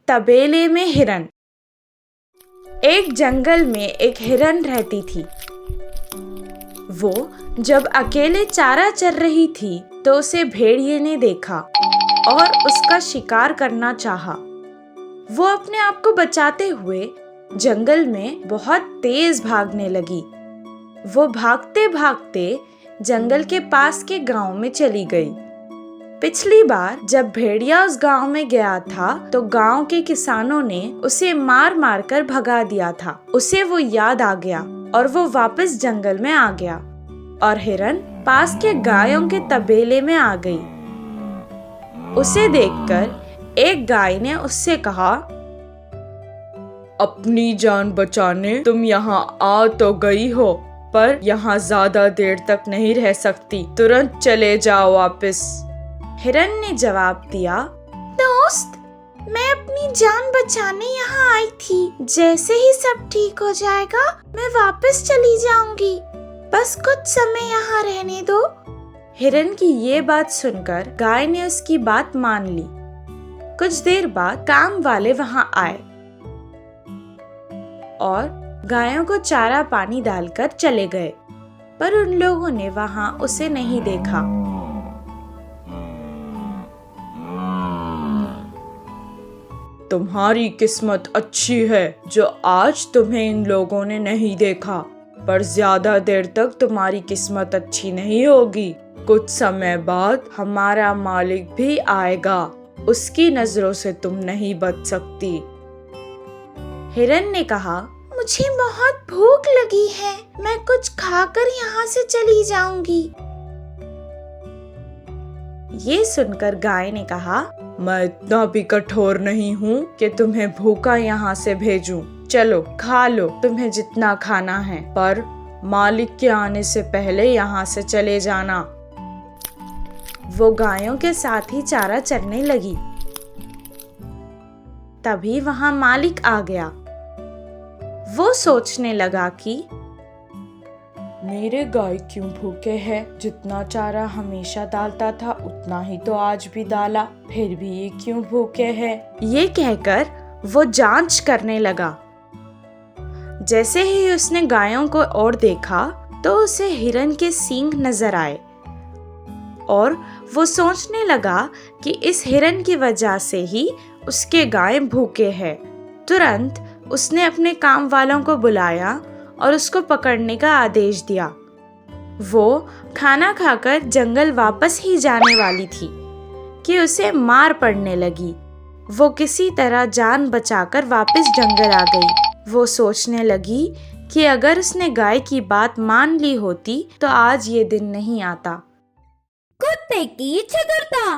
तबेले में हिरन। एक जंगल में एक हिरन रहती थी। वो जब अकेले चारा चर रही थी तो उसे भेड़िए ने देखा और उसका शिकार करना चाहा। वो अपने आप को बचाते हुए जंगल में बहुत तेज भागने लगी। वो भागते भागते जंगल के पास के गांव में चली गई। पिछली बार जब भेड़िया उस गांव में गया था तो गांव के किसानों ने उसे मार मार कर भगा दिया था। उसे वो याद आ गया और वो वापस जंगल में आ गया और हिरन पास के गायों के तबेले में आ गई। उसे देखकर एक गाय ने उससे कहा, अपनी जान बचाने तुम यहाँ आ तो गई हो, पर यहाँ ज्यादा देर तक नहीं रह सकती, तुरंत चले जाओ वापस। हिरन ने जवाब दिया, दोस्त, मैं अपनी जान बचाने यहाँ आई थी। जैसे ही सब ठीक हो जाएगा मैं वापस चली जाऊंगी। बस कुछ समय यहाँ रहने दो। हिरन की ये बात सुनकर गाय ने उसकी बात मान ली। कुछ देर बाद काम वाले वहाँ आए और गायों को चारा पानी डालकर चले गए, पर उन लोगों ने वहाँ उसे नहीं देखा। तुम्हारी किस्मत अच्छी है जो आज तुम्हें इन लोगों ने नहीं देखा, पर ज्यादा देर तक तुम्हारी किस्मत अच्छी नहीं होगी। कुछ समय बाद हमारा मालिक भी आएगा, उसकी नजरों से तुम नहीं बच सकती। हिरन ने कहा, मुझे बहुत भूख लगी है, मैं कुछ खाकर यहाँ से चली जाऊंगी। ये सुनकर गाय ने कहा, मैं इतना भी कठोर नहीं हूँ कि तुम्हें भूखा यहाँ से भेजूं। चलो खा लो तुम्हें जितना खाना है, पर मालिक के आने से पहले यहाँ से चले जाना। वो गायों के साथ ही चारा चरने लगी। तभी वहाँ मालिक आ गया। वो सोचने लगा कि मेरे गाय क्यों भूखे हैं? जितना चारा हमेशा डालता था उतना ही तो आज भी डाला, फिर भी ये क्यों भूखे हैं? ये कहकर वो जांच करने लगा। जैसे ही उसने गायों को और देखा तो उसे हिरन के सींग नजर आए और वो सोचने लगा कि इस हिरन की वजह से ही उसके गाय भूखे हैं। तुरंत उसने अपने काम वालों को बुलाया और उसको पकड़ने का आदेश दिया। वो खाना खाकर जंगल वापस ही जाने वाली थी कि उसे मार पड़ने लगी। वो किसी तरह जान बचाकर वापस जंगल आ गई। वो सोचने लगी कि अगर उसने गाय की बात मान ली होती तो आज ये दिन नहीं आता। कुत्ते की चतुरता।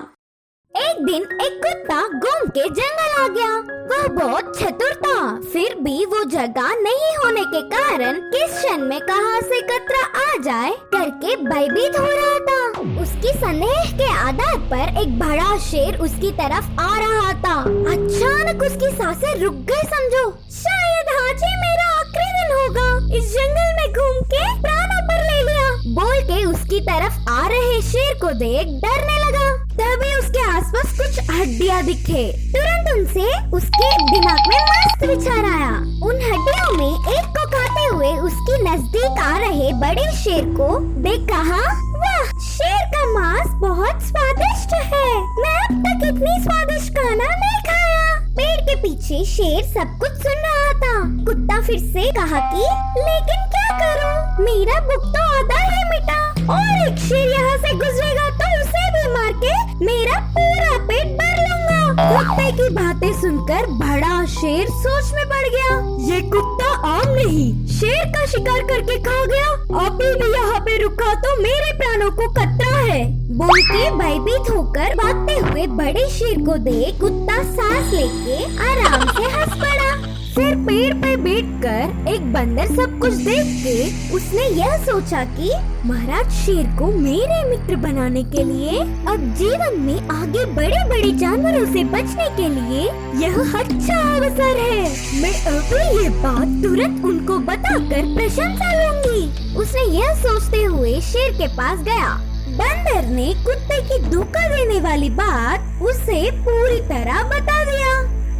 एक दिन एक कुत्ता घूम के जंगल आ गया। वह बहुत चतुर था, फिर भी वो जगह नहीं होने के कारण किस क्षण में कहां से खतरा आ जाए करके भयभीत हो रहा था। उसकी संदेह के आधार पर एक बड़ा शेर उसकी तरफ आ रहा था। अचानक उसकी सांसें रुक गई। समझो, शायद आज ही मेरा आखिरी दिन होगा। इस जंगल में घूम के प्राणों पर ले लिया बोल के उसकी तरफ आ रहे शेर को देख डरने लगा। तभी उसके आसपास कुछ हड्डियां दिखे। तुरंत उनसे उसके दिमाग में मस्त विचार आया। उन हड्डियों में एक को खाते हुए उसके नजदीक आ रहे बड़े शेर को देख कहा, वाह, शेर का मांस बहुत स्वादिष्ट है। मैं अब तक इतनी स्वादिष्ट खाना नहीं खाया। पेड़ के पीछे शेर सब कुछ सुन रहा था। कुत्ता फिर से कहा कि लेकिन क्या करूं? मेरा भूख तो आधा ही मिटा और एक शेर यहाँ से गुजरेगा तो उसे भी मार के मेरा पूरा पेट भर लूंगा। कुत्ते की बातें सुनकर बड़ा शेर सोच में पड़ गया। ये कुत्ता आम नहीं, शेर का शिकार करके खा गया। अभी भी यहाँ पे रुका तो मेरे प्राणों को खतरा है बोल के भयभीत होकर भागते हुए बड़े शेर को देख कुत्ता सांस लेके आराम से हंस पड़ा। फिर पेड़ पे बैठकर एक बंदर सब कुछ देख के उसने यह सोचा कि महाराज शेर को मेरे मित्र बनाने के लिए अब जीवन में आगे बड़े बड़े जानवरों से बचने के लिए यह अच्छा अवसर है। मैं अभी ये बात तुरंत उनको बताकर प्रशंसा लूंगी। उसने यह सोचते हुए शेर के पास गया। बंदर ने कुत्ते की धोखा देने वाली बात उसे पूरी तरह बता दिया।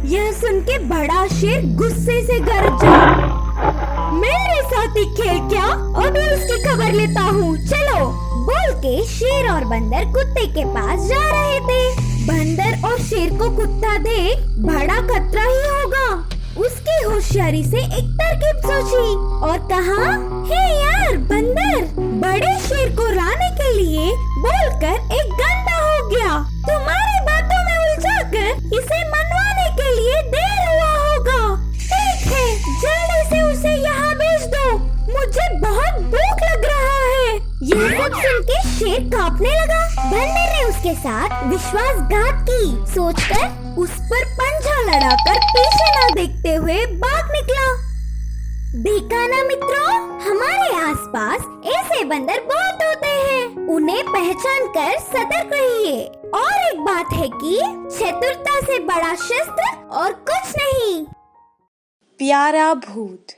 यह सुन के बड़ा शेर गुस्से से गरजा, मेरे साथ ही खेल क्या, अभी उसकी खबर लेता हूँ, चलो। बोल के शेर और बंदर कुत्ते के पास जा रहे थे। बंदर और शेर को कुत्ता देख बड़ा खतरा ही होगा, उसकी होशियारी से एक तरकीब सोची और कहा, हे यार बंदर, बड़े शेर को राने के लिए बोलकर एक गंदा हो गया, तुम्हारी बातों में उलझाकर इसे मनवाने के लिए देर हुआ होगा। ठीक है, जल्दी से उसे यहाँ भेज दो, मुझे बहुत भूख लग रहा है। यह सब सुन के शेर कांपने लगा। बंदर ने उसके साथ विश्वासघात की सोचकर उस पर पंजा लड़ाकर पीछे न देखते हुए भाग निकला। देखा ना मित्रों, हमारे आसपास ऐसे बंदर बहुत होते हैं, उन्हें पहचान कर सतर्क रहिए। और एक बात है कि चतुरता से बड़ा शस्त्र और कुछ नहीं। प्यारा भूत।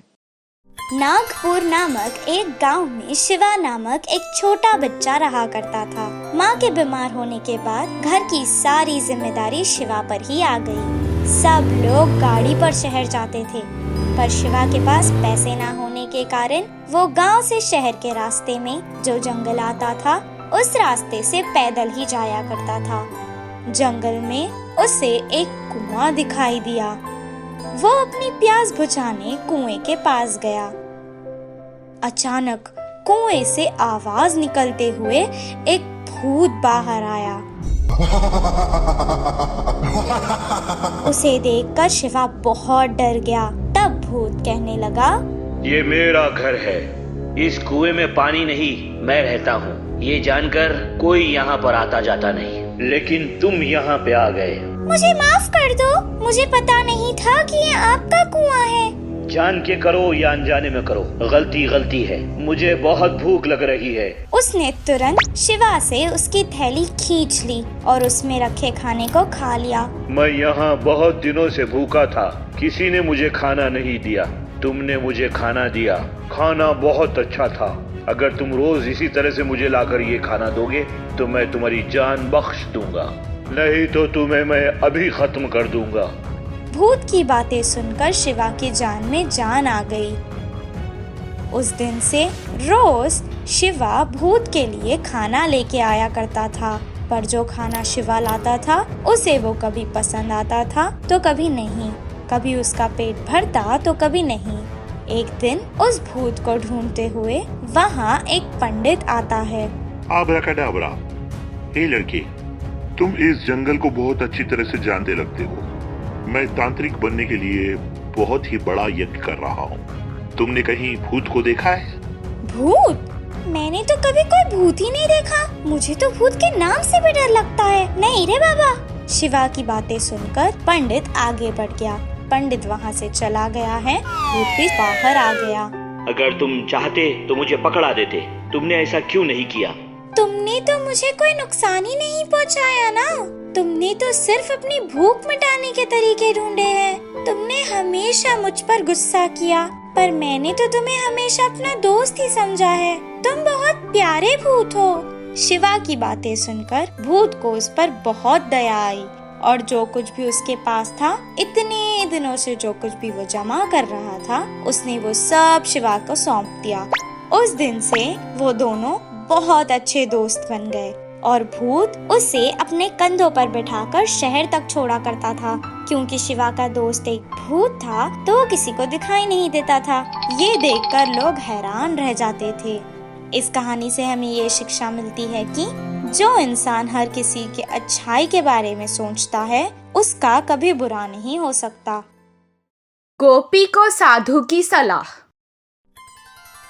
नागपुर नामक एक गांव में शिवा नामक एक छोटा बच्चा रहा करता था। माँ के बीमार होने के बाद घर की सारी जिम्मेदारी शिवा पर ही आ गई। सब लोग गाड़ी पर शहर जाते थे, पर शिवा के पास पैसे ना होने के कारण वो गांव से शहर के रास्ते में जो जंगल आता था, उस रास्ते से पैदल ही जाया करता था। जंगल में उसे एक कुआं दिखाई दिया। वो अपनी प्यास बुझाने कुएं के पास गया। अचानक कुएं से आवाज निकलते हुए एक भूत बाहर आया। उसे देखकर शिवा बहुत डर गया। तब भूत कहने लगा, ये मेरा घर है, इस कुएं में पानी नहीं, मैं रहता हूँ। ये जानकर कोई यहाँ पर आता जाता नहीं, लेकिन तुम यहाँ पे आ गए। मुझे माफ कर दो, मुझे पता नहीं था कि ये आपका कुआं है। जान के करो या अनजाने में करो, गलती गलती है। मुझे बहुत भूख लग रही है। उसने तुरंत शिवा से उसकी थैली खींच ली और उसमें रखे खाने को खा लिया। मैं यहाँ बहुत दिनों से भूखा था, किसी ने मुझे खाना नहीं दिया, तुमने मुझे खाना दिया। खाना बहुत अच्छा था। अगर तुम रोज इसी तरह से मुझे लाकर ये खाना दोगे तो मैं तुम्हारी जान बख्श दूंगा, नहीं तो तुम्हें मैं अभी खत्म कर दूंगा। भूत की बातें सुनकर शिवा की जान में जान आ गई। उस दिन से रोज शिवा भूत के लिए खाना लेके आया करता था, पर जो खाना शिवा लाता था उसे वो कभी पसंद आता था तो कभी नहीं, कभी उसका पेट भरता तो कभी नहीं। एक दिन उस भूत को ढूंढते हुए वहाँ एक पंडित आता है। आब्राकडाब्रा, हे लड़की, तुम इस जंगल को बहुत अच्छी तरह से जानते लगते हो। मैं तांत्रिक बनने के लिए बहुत ही बड़ा यज्ञ कर रहा हूँ। तुमने कहीं भूत को देखा है? भूत? मैंने तो कभी कोई भूत ही नहीं देखा। मुझे तो भूत के नाम से भी डर लगता है। नहीं रे बाबा। शिवा की बातें सुनकर पंडित आगे बढ़ गया। पंडित वहाँ से चला गया है। भूत भी बाहर आ गया। अगर तुम चाहते तो मुझे पकड़ा देते, तुमने ऐसा क्यों नहीं किया? तुमने तो मुझे कोई नुकसान ही नहीं पहुँचाया ना। तुमने तो सिर्फ अपनी भूख मिटाने के तरीके ढूंढे हैं। तुमने हमेशा मुझ पर गुस्सा किया, पर मैंने तो तुम्हें हमेशा अपना दोस्त ही समझा है। तुम बहुत प्यारे भूत हो। शिवा की बातें सुनकर भूत को उस पर बहुत दया आई और जो कुछ भी उसके पास था, इतने दिनों से जो कुछ भी वो जमा कर रहा था, उसने वो सब शिवा को सौंप दिया। उस दिन से वो दोनों बहुत अच्छे दोस्त बन गए और भूत उसे अपने कंधों पर बिठाकर शहर तक छोड़ा करता था। क्योंकि शिवा का दोस्त एक भूत था तो वो किसी को दिखाई नहीं देता था। ये देखकर लोग हैरान रह जाते थे। इस कहानी से हमें ये शिक्षा मिलती है कि जो इंसान हर किसी के अच्छाई के बारे में सोचता है, उसका कभी बुरा नहीं हो सकता। गोपी को साधु की सलाह।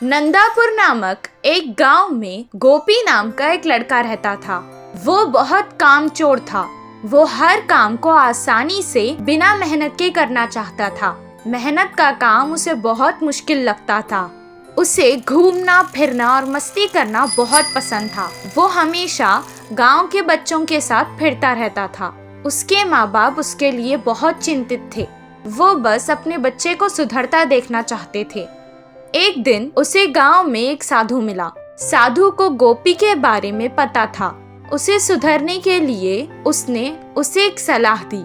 नंदापुर नामक एक गांव में गोपी नाम का एक लड़का रहता था। वो बहुत कामचोर था। वो हर काम को आसानी से बिना मेहनत के करना चाहता था। मेहनत का काम उसे बहुत मुश्किल लगता था। उसे घूमना फिरना और मस्ती करना बहुत पसंद था। वो हमेशा गांव के बच्चों के साथ फिरता रहता था। उसके माँ बाप उसके लिए बहुत चिंतित थे। वो बस अपने बच्चे को सुधरता देखना चाहते थे। एक दिन उसे गांव में एक साधु मिला। साधु को गोपी के बारे में पता था। उसे सुधरने के लिए उसने उसे एक सलाह दी।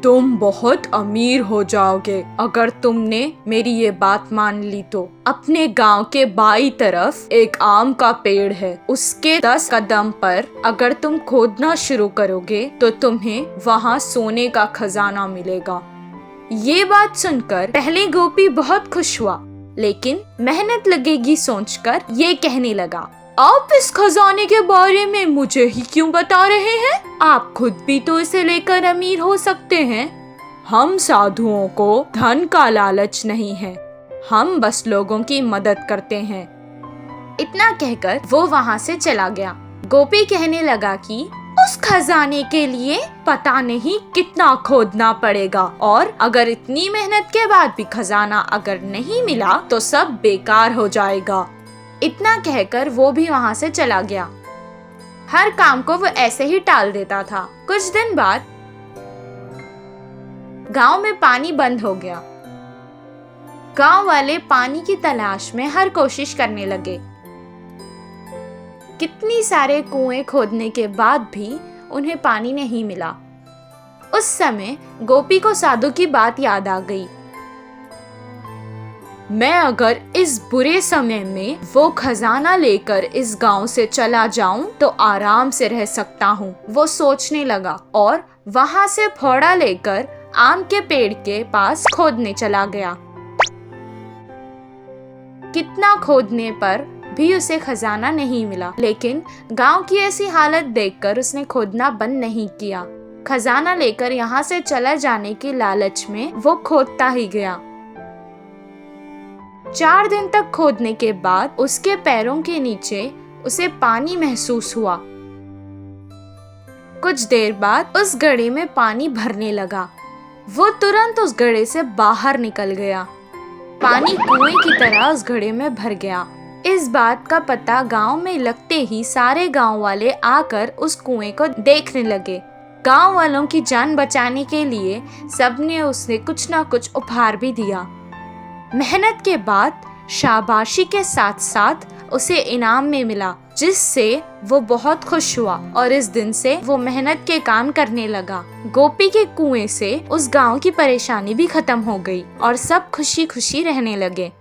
तुम बहुत अमीर हो जाओगे अगर तुमने मेरी ये बात मान ली तो। अपने गांव के बाईं तरफ एक आम का पेड़ है, उसके 10 कदम पर अगर तुम खोदना शुरू करोगे तो तुम्हें वहाँ सोने का खजाना मिलेगा। ये बात सुनकर पहले गोपी बहुत खुश हुआ, लेकिन मेहनत लगेगी सोचकर ये कहने लगा, आप इस खजाने के बारे में मुझे ही क्यों बता रहे हैं? आप खुद भी तो इसे लेकर अमीर हो सकते हैं। हम साधुओं को धन का लालच नहीं है, हम बस लोगों की मदद करते हैं। इतना कहकर वो वहाँ से चला गया। गोपी कहने लगा कि उस खजाने के लिए पता नहीं कितना खोदना पड़ेगा, और अगर इतनी मेहनत के बाद भी खजाना अगर नहीं मिला तो सब बेकार हो जाएगा। इतना कहकर वो भी वहाँ से चला गया। हर काम को वो ऐसे ही टाल देता था। कुछ दिन बाद गांव में पानी बंद हो गया। गांव वाले पानी की तलाश में हर कोशिश करने लगे। कितनी सारे कुएं खोदने के बाद भी उन्हें पानी नहीं मिला। उस समय गोपी को साधु की बात याद आ गई। मैं अगर इस बुरे समय में वो खजाना लेकर इस गांव से चला जाऊं तो आराम से रह सकता हूँ, वो सोचने लगा और वहां से फावड़ा लेकर आम के पेड़ के पास खोदने चला गया। कितना खोदने पर भी उसे खजाना नहीं मिला, लेकिन गांव की ऐसी हालत देखकर उसने खोदना बंद नहीं किया। खजाना लेकर यहाँ से चला जाने की लालच में वो खोदता ही गया। 4 दिन तक खोदने के बाद उसके पैरों के नीचे उसे पानी महसूस हुआ। कुछ देर बाद उस घड़े में पानी भरने लगा। वो तुरंत उस घड़े से बाहर निकल गया। पानी कुएं की तरह उस घड़े में भर गया। इस बात का पता गांव में लगते ही सारे गांव वाले आकर उस कुएं को देखने लगे। गांव वालों की जान बचाने के लिए सबने उसे कुछ ना कुछ उपहार भी दिया। मेहनत के बाद शाबाशी के साथ साथ उसे इनाम में मिला, जिससे वो बहुत खुश हुआ और इस दिन से वो मेहनत के काम करने लगा। गोपी के कुएं से उस गांव की परेशानी भी खत्म हो गई और सब खुशी खुशी रहने लगे।